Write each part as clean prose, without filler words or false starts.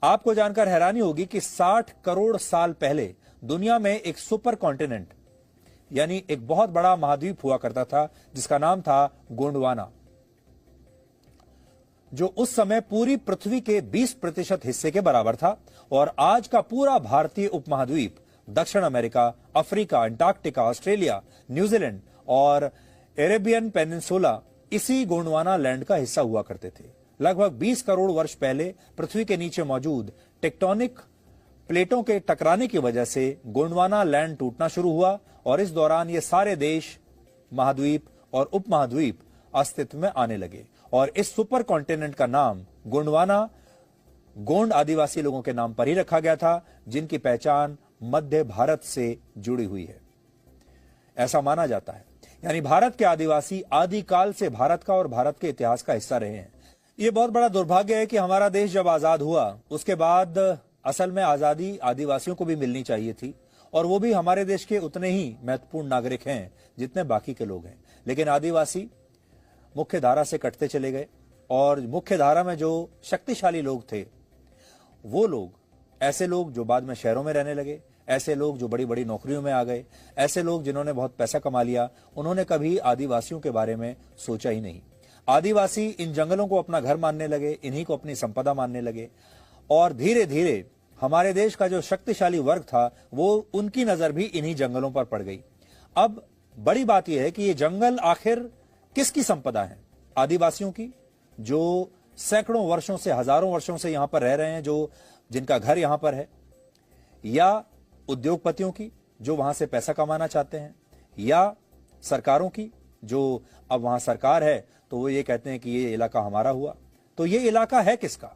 आपको जानकर हैरानी होगी कि 60 करोड़ साल पहले दुनिया में एक सुपर कॉन्टिनेंट यानी एक बहुत बड़ा महाद्वीप हुआ करता था जिसका नाम था गोंडवाना, जो उस समय पूरी पृथ्वी के 20% हिस्से के बराबर था। और आज का पूरा भारतीय उपमहाद्वीप दक्षिण America, Africa, Antarctica, Australia, New Zealand और अरेबियन पेनिनसुला इसी गोंडवाना लैंड का हिस्सा हुआ करते थे। लगभग 20 करोड़ वर्ष पहले पृथ्वी के नीचे मौजूद टेक्टोनिक प्लेटों के टकराने की वजह से गोंडवाना लैंड टूटना शुरू हुआ और इस दौरान ये सारे देश, महाद्वीप और उपमहाद्वीप अस्तित्व में आने लगे। और इस सुपर कॉन्टिनेंट का नाम गोंडवाना गोंड आदिवासी लोगों के नाम पर ही रखा गया था, जिनकी पहचान मध्य भारत से जुड़ी हुई है, ऐसा माना जाता है। यानी भारत के आदिवासी आदिकाल से भारत का और भारत के इतिहास का हिस्सा रहे हैं। यह बहुत बड़ा दुर्भाग्य है कि हमारा देश जब आजाद हुआ उसके बाद असल में आजादी आदिवासियों को भी मिलनी चाहिए थी, और वो भी हमारे देश के उतने ही महत्वपूर्ण नागरिक हैं जितने बाकी के लोग हैं। लेकिन आदिवासी मुख्य धारा से कटते चले गए, और मुख्य धारा में जो शक्तिशाली लोग थे वो लोग, ऐसे लोग जो बाद में शहरों में रहने लगे, ऐसे लोग जो बड़ी बड़ी नौकरियों में आ गए, ऐसे लोग जिन्होंने बहुत पैसा कमा लिया, उन्होंने कभी आदिवासियों के बारे में सोचा ही नहीं। आदिवासी इन जंगलों को अपना घर मानने लगे, इन्हीं को अपनी संपदा मानने लगे, और धीरे धीरे हमारे देश का जो शक्तिशाली वर्ग था वो उनकी नजर भी इन्हीं जंगलों पर पड़ गई। अब बड़ी बात यह है कि ये जंगल आखिर किसकी संपदा है? आदिवासियों की, जो सैकड़ों वर्षों से, हजारों वर्षों से यहां पर रह रहे हैं, जो जिनका घर यहां पर है, या उद्योगपतियों की जो वहां से पैसा कमाना चाहते हैं, या सरकारों की जो अब वहां सरकार है तो वो ये कहते हैं कि ये इलाका हमारा हुआ। तो ये इलाका है किसका?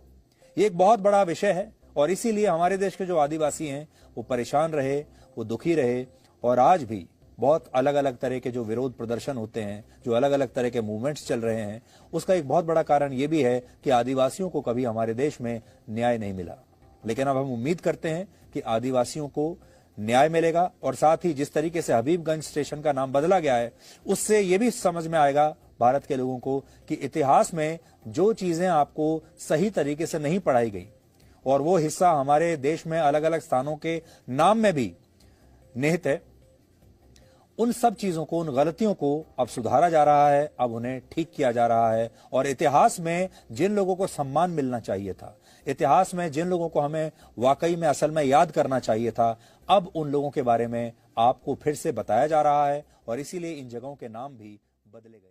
ये एक बहुत बड़ा विषय है, और इसीलिए हमारे देश के जो आदिवासी हैं वो परेशान रहे, वो दुखी रहे, और आज भी बहुत अलग अलग तरह के जो विरोध प्रदर्शन होते हैं, जो अलग अलग तरह के मूवमेंट्स चल रहे हैं, उसका एक बहुत बड़ा कारण ये भी है कि आदिवासियों को कभी हमारे देश में न्याय नहीं मिला। लेकिन अब हम उम्मीद करते हैं कि आदिवासियों को न्याय मिलेगा, और साथ ही जिस तरीके से हबीबगंज स्टेशन का नाम बदला गया है उससे ये भी समझ में आएगा भारत के लोगों को कि इतिहास में जो चीजें आपको सही तरीके से नहीं पढ़ाई गई, और वो हिस्सा हमारे देश में अलग अलग स्थानों के नाम में भी निहित है, उन सब चीजों को, उन गलतियों को अब सुधारा जा रहा है, अब उन्हें ठीक किया जा रहा है। और इतिहास में जिन लोगों को सम्मान मिलना चाहिए था, इतिहास में जिन लोगों को हमें वाकई में असल में याद करना चाहिए था, अब उन लोगों के बारे में आपको फिर से बताया जा रहा है, और इसीलिए इन जगहों के नाम भी बदले गए।